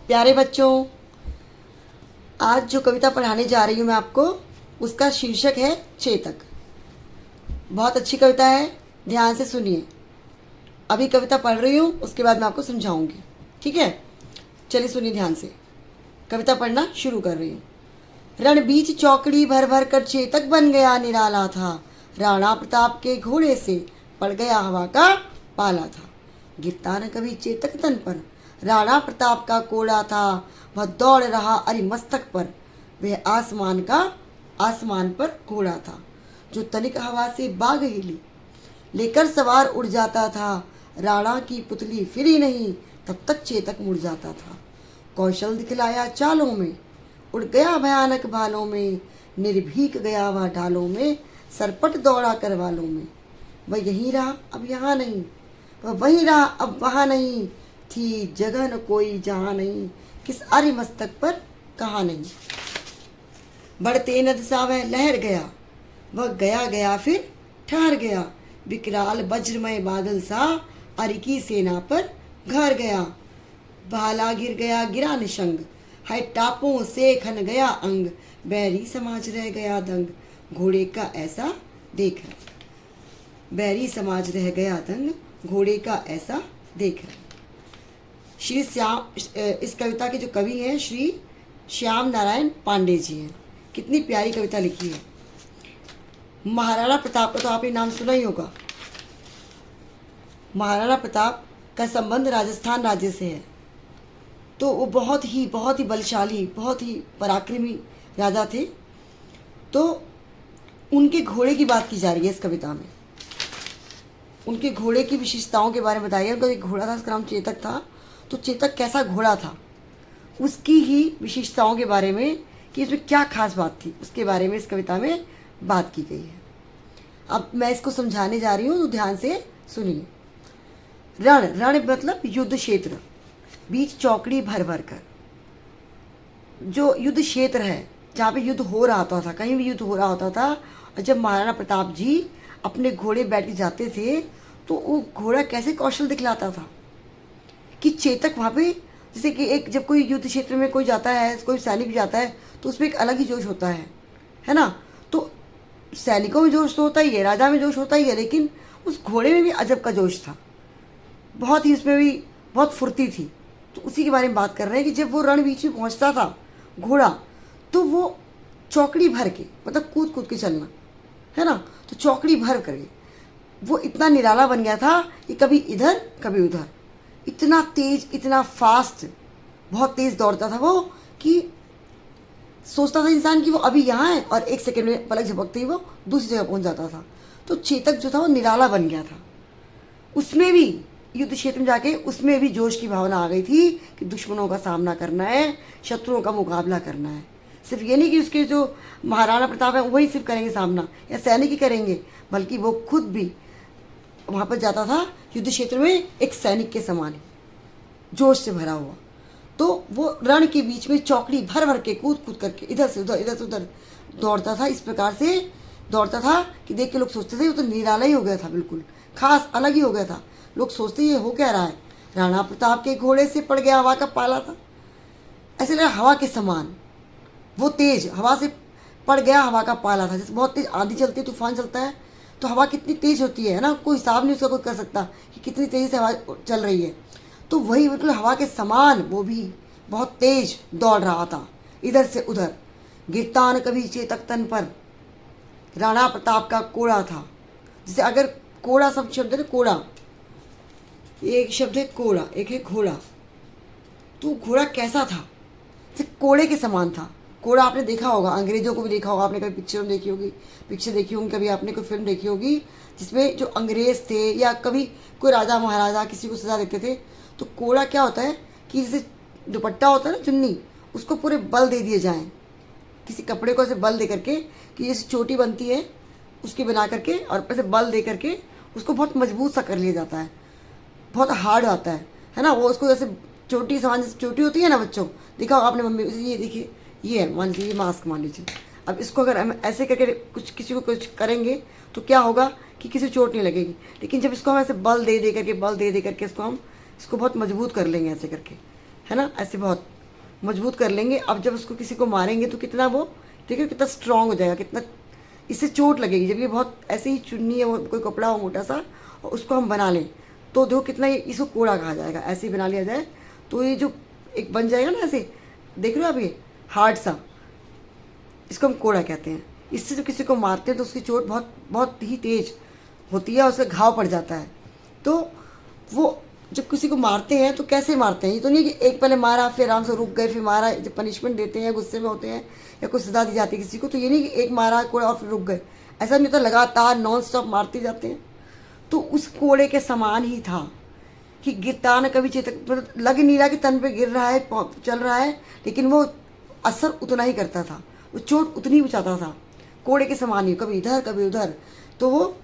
प्यारे बच्चों, आज जो कविता पढ़ाने जा रही हूँ मैं आपको, उसका शीर्षक है चेतक। बहुत अच्छी कविता है, ध्यान से सुनिए। अभी कविता पढ़ रही हूँ, उसके बाद मैं आपको समझाऊंगी, ठीक है? चलिए सुनिए ध्यान से। कविता पढ़ना शुरू कर रही हूँ। रण बीच चौकड़ी भर भर कर चेतक बन गया निराला था। राणा प्रताप के घोड़े से पड़ गया हवा का पाला था। गिरता न कभी चेतक तन पर, राणा प्रताप का कोड़ा था। वह दौड़ रहा अरि मस्तक पर, वह आसमान पर घोड़ा था। जो तनिक हवा से बाग हिली, लेकर सवार उड़ जाता था। राणा की पुतली फिरी नहीं, तब तक चेतक मुड़ जाता था। कौशल दिखलाया चालों में, उड़ गया भयानक भालों में। निर्भीक गया वह ढालों में, सरपट दौड़ा करवालों में। वह यहीं रहा अब यहाँ नहीं, वह वहीं रहा अब वहाँ नहीं। थी जगह न कोई जहाँ नहीं, किस आर्य मस्तक पर कहा नहीं। बढ़ते नद सा वह लहर गया, वह गया गया फिर ठहर गया। विकराल वज्रमय बादल सा अरि की सेना पर घर गया। भाला गिर गया गिरा निशंग, है टापों से खन गया अंग। बैरी समाज रह गया दंग, घोड़े का ऐसा देख। बैरी समाज रह गया दंग, घोड़े का ऐसा देख। श्री श्याम, इस कविता के जो कवि हैं श्री श्याम नारायण पांडे जी हैं। कितनी प्यारी कविता लिखी है। महाराणा प्रताप का तो आपने नाम सुना ही होगा। महाराणा प्रताप का संबंध राजस्थान राज्य से है। तो वो बहुत ही बलशाली, बहुत ही पराक्रमी राजा थे। तो उनके घोड़े की बात की जा रही है इस कविता में। उनके घोड़े की विशेषताओं के बारे में बताइए। उनका एक घोड़ा था, उसका नाम चेतक था। तो चेतक कैसा घोड़ा था, उसकी ही विशेषताओं के बारे में कि इसमें क्या खास बात थी, उसके बारे में इस कविता में बात की गई है। अब मैं इसको समझाने जा रही हूँ, तो ध्यान से सुनिए। रण मतलब युद्ध क्षेत्र, बीच चौकड़ी भर भर कर। जो युद्ध क्षेत्र है जहाँ पे युद्ध हो रहा होता था, कहीं भी युद्ध हो रहा होता था, और जब महाराणा प्रताप जी अपने घोड़े बैठ के जाते थे तो वो घोड़ा कैसे कौशल दिखलाता था कि चेतक वहाँ पे, जैसे कि एक जब कोई युद्ध क्षेत्र में कोई जाता है, कोई सैनिक जाता है, तो उसमें एक अलग ही जोश होता है ना? तो सैनिकों में जोश तो होता ही है, राजा में जोश होता ही है, लेकिन उस घोड़े में भी अजब का जोश था। बहुत ही उसमें भी बहुत फुर्ती थी। तो उसी के बारे में बात कर रहे हैं कि जब वो रण बीच में पहुँचता था घोड़ा, तो वो चौकड़ी भर के, मतलब कूद कूद के चलना, है ना? तो चौकड़ी भर करके वो इतना निराला बन गया था कि कभी इधर कभी उधर, इतना तेज, इतना फास्ट, बहुत तेज दौड़ता था वो कि सोचता था इंसान कि वो अभी यहाँ है और एक सेकंड में पलक झपकते ही वो दूसरी जगह पहुँच जाता था। तो चेतक जो था वो निराला बन गया था। उसमें भी युद्ध क्षेत्र में जाके उसमें भी जोश की भावना आ गई थी कि दुश्मनों का सामना करना है, शत्रुओं का मुकाबला करना है। सिर्फ ये नहीं कि उसके जो महाराणा प्रताप है वही सिर्फ करेंगे सामना या सैनिक ही करेंगे, बल्कि वो खुद भी वहाँ पर जाता था युद्ध क्षेत्र में एक सैनिक के समान, जोश से भरा हुआ। तो वो रण के बीच में चौकड़ी भर भर के कूद कूद करके इधर से उधर दौड़ता था। इस प्रकार से दौड़ता था कि देख के लोग सोचते थे वो तो निराला ही हो गया था, बिल्कुल खास अलग ही हो गया था। लोग सोचते ये हो क्या रहा है, राणा प्रताप के घोड़े से पड़ गया हवा का पाला था। ऐसे लगा हवा के समान, वो तेज हवा से पड़ गया हवा का पाला था। जैसे बहुत तेज आंधी चलती है, तूफान चलता है, तो हवा कितनी तेज होती है ना, कोई हिसाब नहीं उसका कोई कर सकता कि कितनी तेजी से हवा चल रही है। तो वही बिल्कुल हवा के समान वो भी बहुत तेज दौड़ रहा था इधर से उधर। गिरता न कभी चेतक तन पर, राणा प्रताप का कोड़ा था। जैसे अगर कोड़ा सब शब्द है ना, कोड़ा एक शब्द है, कोड़ा एक है घोड़ा। तो घोड़ा कैसा था, जैसे कोड़े के समान था। कोड़ा आपने देखा होगा, अंग्रेजों को भी देखा होगा आपने, कभी पिक्चर में देखी होगी, कभी आपने कोई फिल्म देखी होगी जिसमें जो अंग्रेज थे या कभी कोई राजा महाराजा किसी को सजा देते थे। तो कोड़ा क्या होता है कि जैसे दुपट्टा होता है ना, चुन्नी, उसको पूरे बल दे दिए जाएँ, किसी कपड़े को ऐसे बल दे करके कि जैसे चोटी बनती है उसकी बना करके और ऐसे बल दे करके उसको बहुत मजबूत सा कर लिया जाता है, बहुत हार्ड आता है ना? वो उसको जैसे चोटी समान, जैसे चोटी होती है ना बच्चों, देखा होगा आपने मम्मी, ये देखिए ये है, मान लीजिए ये मास्क मान लीजिए। अब इसको अगर हम ऐसे करके कुछ किसी को कुछ करेंगे तो क्या होगा कि किसी चोट नहीं लगेगी। लेकिन जब इसको हम ऐसे बल दे करके इसको हम इसको बहुत मजबूत कर लेंगे ऐसे करके, है ना? ऐसे बहुत मजबूत कर लेंगे। अब जब उसको किसी को मारेंगे तो कितना वो देखिए कितना स्ट्रांग हो जाएगा, कितना इससे चोट लगेगी। जब ये बहुत ऐसे ही चुन्नी है, वो कोई कपड़ा हो मोटा सा और उसको हम बना लें तो देखो कितना ये इसको कोड़ा कहा जाएगा। ऐसे ही बना लिया जाए तो ये जो एक बन जाएगा ना, ऐसे देख रहे हो आप ये हार्ड सा, इसको हम कोड़ा कहते हैं। इससे जो किसी को मारते हैं तो उसकी चोट बहुत बहुत ही तेज होती है और उसका घाव पड़ जाता है। तो वो जब किसी को मारते हैं तो कैसे मारते हैं, ये तो नहीं कि एक पहले मारा फिर आराम से रुक गए फिर मारा। जब पनिशमेंट देते हैं, गुस्से में होते हैं या कोई सजा दी जाती है किसी को, तो ये नहीं कि एक मारा कोड़ा और फिर रुक गए, ऐसा नहीं होता, लगातार नॉन स्टॉप मारते जाते हैं। तो उस कोड़े के समान ही था कि गिरता न कभी चेतक, मतलब लग नहीं रहा कि तन पे गिर रहा है, चल रहा है, लेकिन वो असर उतना ही करता था, वो चोट उतनी बचाता था, कोड़े के समान ही, कभी इधर कभी उधर। तो वो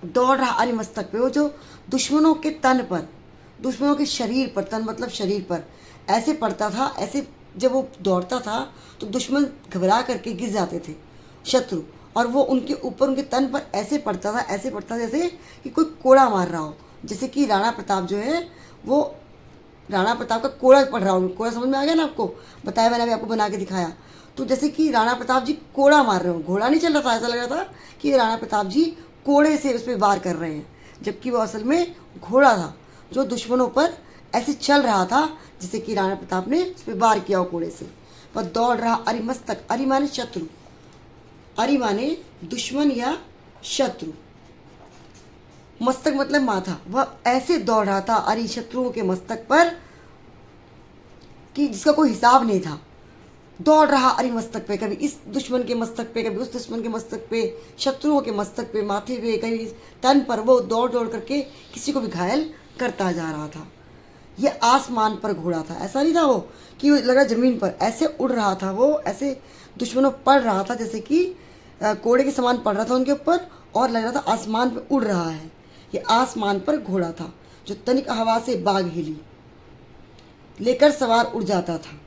दौड़ रहा अरे मस्तक पे, वो जो दुश्मनों के तन पर, दुश्मनों के शरीर पर, तन मतलब शरीर पर ऐसे पड़ता था। ऐसे जब वो दौड़ता था तो दुश्मन घबरा करके गिर जाते थे शत्रु, और वो उनके ऊपर उनके तन पर ऐसे पड़ता था, ऐसे पड़ता था जैसे कि कोई कोड़ा मार रहा हो। जैसे कि राणा प्रताप जो है वो राणा प्रताप का कोड़ा पड़ रहा हो। कोड़ा समझ में आ गया ना आपको, बताया मैंने अभी आपको बना के दिखाया। तो जैसे कि राणा प्रताप जी कोड़ा मार रहे हो, घोड़ा नहीं चल रहा था, ऐसा लग रहा था कि राणा प्रताप जी कोड़े से उस पर वार कर रहे हैं, जबकि वो असल में घोड़ा था जो दुश्मनों पर ऐसे चल रहा था जैसे कि राणा प्रताप ने उस पर वार किया हो कोड़े से। वह दौड़ रहा अरिमस्तक, अरि माने शत्रु, अरि माने दुश्मन या शत्रु, मस्तक मतलब माथा। वह ऐसे दौड़ रहा था अरि शत्रुओं के मस्तक पर कि जिसका कोई हिसाब नहीं था। दौड़ रहा अरि मस्तक पे, कभी इस दुश्मन के मस्तक पे, कभी उस दुश्मन के मस्तक पे, शत्रुओं के मस्तक पे, माथे पे, कभी तन पर। वो दौड़ दौड़ करके किसी को भी घायल करता जा रहा था। यह आसमान पर घोड़ा था, ऐसा नहीं था वो कि वो लगा जमीन पर, ऐसे उड़ रहा था वो, ऐसे दुश्मनों पड़ रहा था जैसे कि कोड़े के समान पड़ रहा था उनके ऊपर, और लग रहा था आसमान पर उड़ रहा है। ये आसमान पर घोड़ा था जो तनिक हवा से बाग हिली लेकर सवार उड़ जाता था।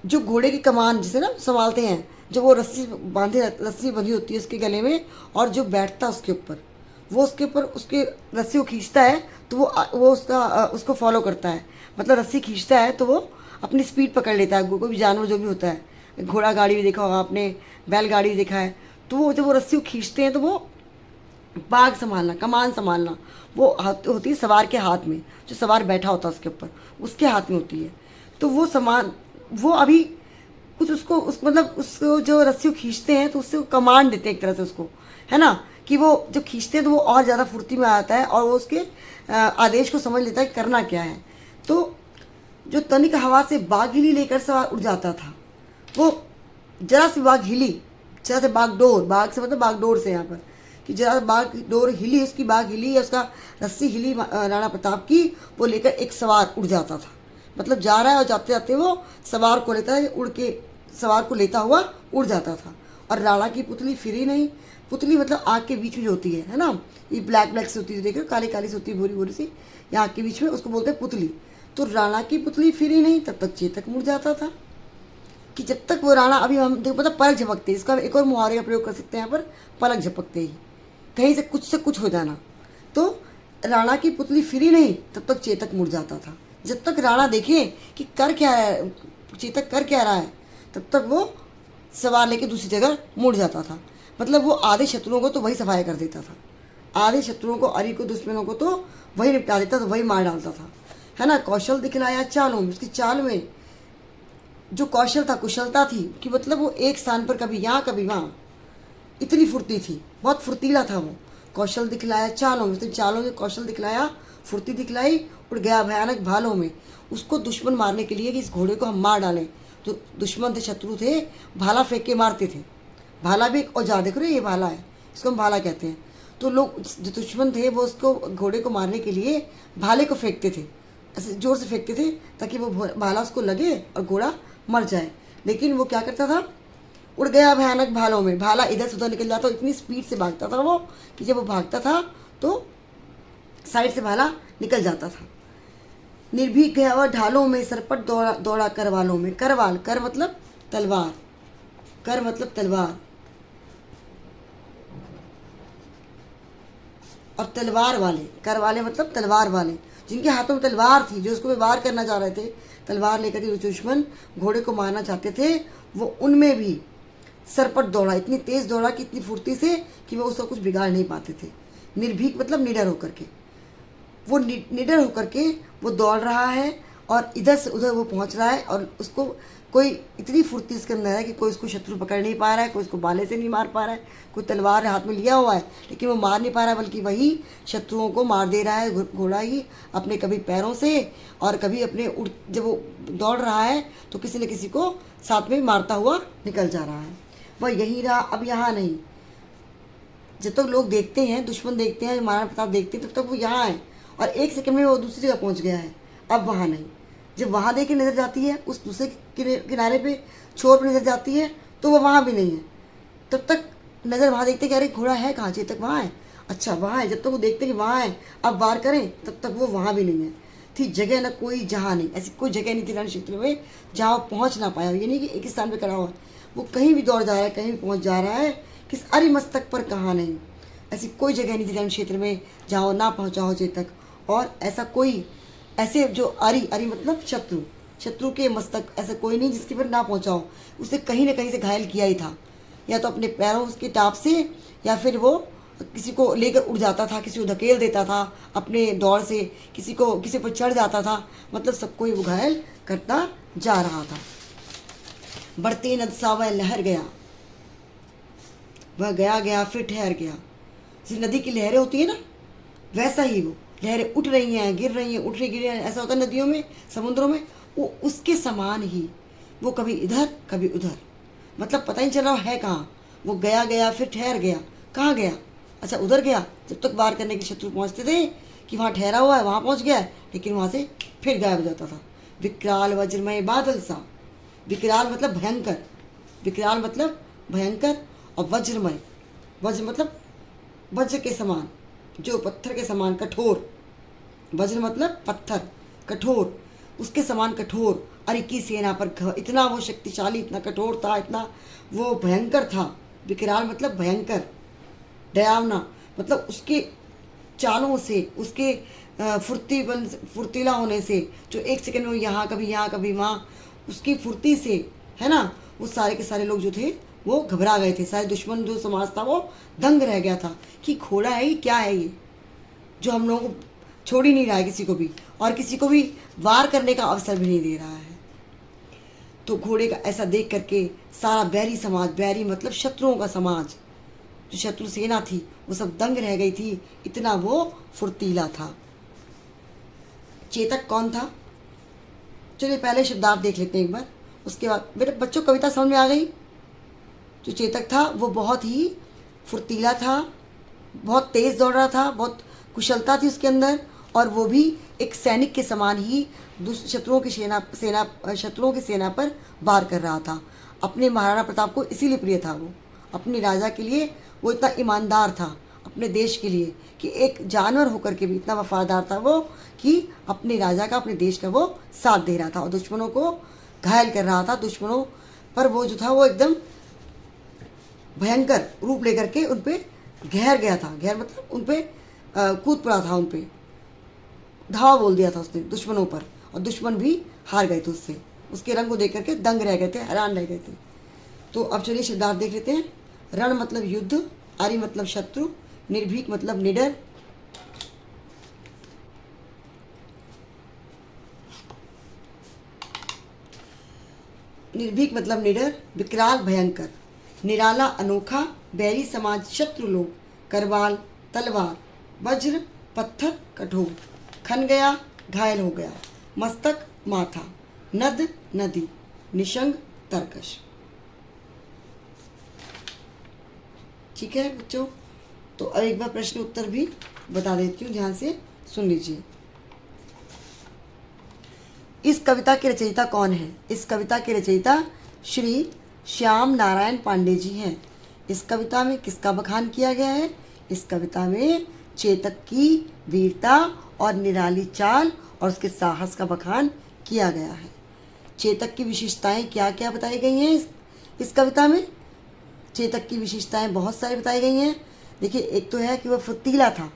जो घोड़े की कमान जिसे ना संभालते हैं, जो वो रस्सी बांधे, रस्सी बंधी होती है उसके गले में, और जो बैठता उसके ऊपर, वो उसके ऊपर उसके रस्सी को खींचता है तो वो उसको फॉलो करता है। मतलब रस्सी खींचता है तो वो अपनी स्पीड पकड़ लेता है। कोई भी जानवर जो भी होता है, घोड़ा गाड़ी भी देखा होगा आपने, बैलगाड़ी भी देखा है, तो वो जब वो रस्सी को खींचते हैं तो वो बाग संभालना, कमान संभालना, वो होती है सवार के हाथ में, जो सवार बैठा होता है उसके ऊपर, उसके हाथ में होती है। तो वो सामान वो अभी कुछ उसको मतलब उसको जो रस्सी को खींचते हैं तो उससे वो कमांड देते हैं एक तरह से उसको, है ना, कि वो जब खींचते हैं तो वो और ज़्यादा फुर्ती में आता है और वो उसके आदेश को समझ लेता है कि करना क्या है। तो जो तनिक हवा से बाग हिली लेकर सवार उड़ जाता था, वो जरा सी बाग हिली, जरा से बागडोर, बाग से मतलब बागडोर से यहाँ पर कि जरा बागडोर हिली, उसकी बाग हिली या उसका रस्सी हिली राणा प्रताप की, वो लेकर एक सवार उड़ जाता था। मतलब जा रहा है और जाते जाते वो सवार को लेता है, उड़ के सवार को लेता हुआ उड़ जाता था। और राणा की पुतली फिरी नहीं, पुतली मतलब आँख के बीच में जो होती है ना, ये ब्लैक ब्लैक से होती है, देखो काली काली से होती है, भूरी भूरी सी, ये आँख के बीच में, उसको बोलते हैं पुतली। तो राणा की पुतली फिरी नहीं, तब तक चेतक मुड़ जाता था। कि जब तक वो राणा, अभी हम देखो पता पलक झपकते, इसका एक और मुहावरे का प्रयोग कर सकते हैं यहाँ पर, पलक झपकते ही, कहीं से कुछ हो जाना। तो राणा की पुतली फिरी नहीं, तब तक चेतक मुड़ जाता था। जब तक राणा देखे कि कर क्या रहा है, चेतक कर क्या रहा है, तब तक वो सवार लेके दूसरी जगह मुड़ जाता था। मतलब वो आधे शत्रुओं को तो वही सफाया कर देता था, आधे शत्रुओं को, अरि को, दुश्मनों को तो वही निपटा देता था, वही मार डालता था, है ना। कौशल दिखलाया चालों में, उसकी चाल में जो कौशल था, कुशलता थी कि मतलब वो एक स्थान पर कभी यहाँ कभी वहाँ, इतनी फुर्ती थी, बहुत फुर्तीला था वो। कौशल दिखलाया चालों में, चालों में कौशल दिखलाया, फुर्ती दिखलाई, उड़ गया भयानक भालों में। उसको दुश्मन मारने के लिए कि इस घोड़े को हम मार डालें, तो दुश्मन थे, शत्रु थे, भाला फेंक के मारते थे। भाला भी एक औजार, देख रहे हो ये भाला है, इसको हम भाला कहते हैं। तो लोग जो दुश्मन थे वो उसको, घोड़े को मारने के लिए भाले को फेंकते थे, ऐसे जोर से फेंकते थे ताकि वो भाला उसको लगे और घोड़ा मर जाए। लेकिन वो क्या करता था, उड़ गया भयानक भालों में, भाला इधर से उधर निकल जाता, इतनी स्पीड से भागता था वो कि जब वो भागता था तो साइड से भाला निकल जाता था। निर्भीक गया और ढालों में, सरपट दौड़ा दौड़ा करवालों में। करवाल, कर मतलब तलवार, कर मतलब तलवार, और तलवार वाले, कर वाले मतलब तलवार वाले, जिनके हाथों में तलवार थी, जो उसको वार करना चाह रहे थे, तलवार लेकर के जो दुश्मन घोड़े को मारना चाहते थे वो उनमें भी सरपट दौड़ा, इतनी तेज दौड़ा कि इतनी फुर्ती से कि वो उसका कुछ बिगाड़ नहीं पाते थे। निर्भीक मतलब निडर होकर के, वो निडर होकर के वो दौड़ रहा है और इधर से उधर वो पहुंच रहा है और उसको कोई इतनी फुर्ती इसके अंदर है कि कोई उसको शत्रु पकड़ नहीं पा रहा है, कोई उसको भाले से नहीं मार पा रहा है, कोई तलवार हाथ में लिया हुआ है लेकिन वो मार नहीं पा रहा है, बल्कि वही शत्रुओं को मार दे रहा है घोड़ा ही अपने कभी पैरों से और कभी अपने जब वो दौड़ रहा है तो किसी न किसी को साथ में मारता हुआ निकल जा रहा है। वह यहीं रहा, अब यहाँ नहीं। जब तक लोग देखते हैं, दुश्मन देखते हैं, महाराणा प्रताप देखते हैं, तब तक वो यहाँ है और एक सेकंड में वो दूसरी जगह पहुँच गया है। अब वहाँ नहीं। जब वहाँ देख के नज़र जाती है, उस दूसरे किनारे पे छोर पर नज़र जाती है तो वो वहाँ भी नहीं है। तब तक नज़र वहाँ देखते कि अरे घोड़ा है कहाँ, चेतक वहाँ है, अच्छा वहाँ है। जब तक वो देखते कि वहाँ है अब वार करें, तब तक वो वहाँ भी नहीं है। थी जगह न कोई जहाँ नहीं, ऐसी कोई जगह नहीं थी रण क्षेत्र में जहाँ वो पहुँच ना पाया। ये नहीं कि एक स्थान पर खड़ा हुआ, वो कहीं भी दौड़ जा रहा है, कहीं भी पहुँच जा रहा है, किस अरि मस्तक पर कहाँ नहीं। ऐसी कोई जगह नहीं थी रण क्षेत्र में जहाँ वो ना पहुँचा हो चेतक। और ऐसा कोई, ऐसे जो अरि मतलब शत्रु के मस्तक, ऐसा कोई नहीं जिसके पर ना पहुँचा हो। उसे कहीं ना कहीं से घायल किया ही था, या तो अपने पैरों उसके टाप से, या फिर वो किसी को लेकर उड़ जाता था, किसी को धकेल देता था अपने दौड़ से, किसी पर चढ़ जाता था, मतलब सबको ही वो घायल करता जा रहा था। बढ़ते नद सा वह लहर गया, वह गया गया फिर ठहर गया। जैसे नदी की लहरें होती है ना, वैसा ही वो लहरें उठ रही हैं, गिर रही हैं, उठ रही गिर रही हैं, ऐसा होता है नदियों में, समुद्रों में। वो उसके समान ही वो कभी इधर कभी उधर, मतलब पता ही चल रहा है कहाँ। वो गया गया फिर ठहर गया, कहाँ गया, अच्छा उधर गया। जब तक वार करने के शत्रु पहुँचते थे कि वहाँ ठहरा हुआ है, वहाँ पहुँच गया है, लेकिन वहाँ से फिर गायब हो जाता था। विकराल वज्रमय बादल सा, विकराल मतलब भयंकर, विकराल मतलब भयंकर, और वज्रमय, वज्र मतलब वज्र के समान, जो पत्थर के समान कठोर, वज्र मतलब पत्थर, कठोर, उसके समान कठोर। अरे की सेना पर इतना वो शक्तिशाली, इतना कठोर था, इतना वो भयंकर था। विकराल मतलब भयंकर, डरावना, मतलब उसके चालों से, उसके फुर्तीला होने से, जो एक सेकंड में यहाँ कभी वहाँ, उसकी फुर्ती से, है ना, वो सारे के सारे लोग जो थे वो घबरा गए थे। सारे दुश्मन जो समाज था वो दंग रह गया था कि घोड़ा है ये, क्या है ये, जो हम लोगों को छोड़ ही नहीं रहा है किसी को भी, और किसी को भी वार करने का अवसर भी नहीं दे रहा है। तो घोड़े का ऐसा देख करके सारा बैरी समाज, बैरी मतलब शत्रुओं का समाज, जो शत्रु सेना थी वो सब दंग रह गई थी, इतना वो फुर्तीला था। चेतक कौन था, चलिए पहले शब्दार्थ देख लेते हैं एक बार, उसके बाद बेटा बच्चों कविता समझ में आ गई। जो चेतक था वो बहुत ही फुर्तीला था, बहुत तेज़ दौड़ रहा था, बहुत कुशलता थी उसके अंदर, और वो भी एक सैनिक के समान ही शत्रुओं की सेना पर वार कर रहा था। अपने महाराणा प्रताप को इसीलिए प्रिय था वो, अपने राजा के लिए वो इतना ईमानदार था, अपने देश के लिए, कि एक जानवर होकर के भी इतना वफादार था वो कि अपने राजा का, अपने देश का वो साथ दे रहा था और दुश्मनों को घायल कर रहा था। दुश्मनों पर वो जो था वो एकदम भयंकर रूप लेकर के उन पे घेर गया था। घेर मतलब उन पे कूद पड़ा था, उन पे धावा बोल दिया था उसने दुश्मनों पर, और दुश्मन भी हार गए थे उससे, उसके रंग को देख करके दंग रह गए थे, हैरान रह गए थे। तो अब चलिए शब्दार्थ देख लेते हैं। रण मतलब युद्ध, आरि मतलब शत्रु, निर्भीक मतलब निडर, निर्भीक मतलब निडर, विकराल भयंकर, निराला अनोखा, बैरी समाज शत्रु लोग, करवाल तलवार, वज्र पत्थर कठोर, खन गया घायल हो गया, मस्तक माथा, नद नदी, निशंग तरकश। ठीक है बच्चों, तो अब एक बार प्रश्न उत्तर भी बता देती हूँ, ध्यान से सुन लीजिए। इस कविता के रचयिता कौन है? इस कविता के रचयिता श्री श्याम नारायण पांडे जी हैं। इस कविता में किसका बखान किया गया है? इस कविता में चेतक की वीरता और निराली चाल और उसके साहस का बखान किया गया है। चेतक की विशेषताएं क्या क्या बताई गई हैं इस कविता में? चेतक की विशेषताएं बहुत सारी बताई गई हैं। देखिए, एक तो है कि वह फुर्तीला था,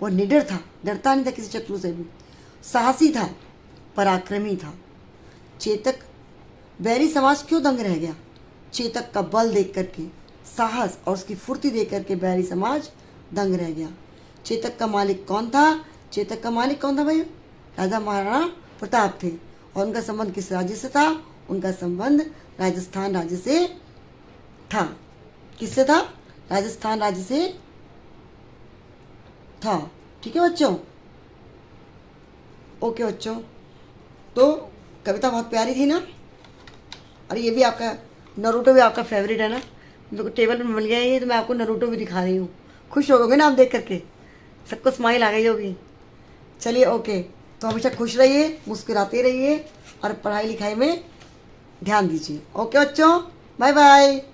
वह निडर था, डरता नहीं था किसी शत्रु से भी, साहसी था, पराक्रमी था, चेतक बैरी समाज क्यों दंग रह गया? चेतक का बल देख करके, साहस और उसकी फुर्ती देख करके बैरी समाज दंग रह गया। चेतक का मालिक कौन था? चेतक का मालिक कौन था भाई? राजा महाराणा प्रताप थे। और उनका संबंध किस राज्य से था? उनका संबंध राजस्थान राज्य से था। किससे था? राजस्थान राज्य से था। ठीक है बच्चों? ओके बच्चों, तो कविता बहुत प्यारी थी ना। और ये भी आपका नरूटो भी आपका फेवरेट है ना। मेरे को टेबल पे मिल गया ये, तो मैं आपको नरूटो भी दिखा रही हूँ। खुश हो गए ना आप देख करके? सबको स्माइल आ गई होगी। चलिए ओके, तो हमेशा खुश रहिए, मुस्कुराते रहिए और पढ़ाई लिखाई में ध्यान दीजिए। ओके बच्चों, बाय बाय।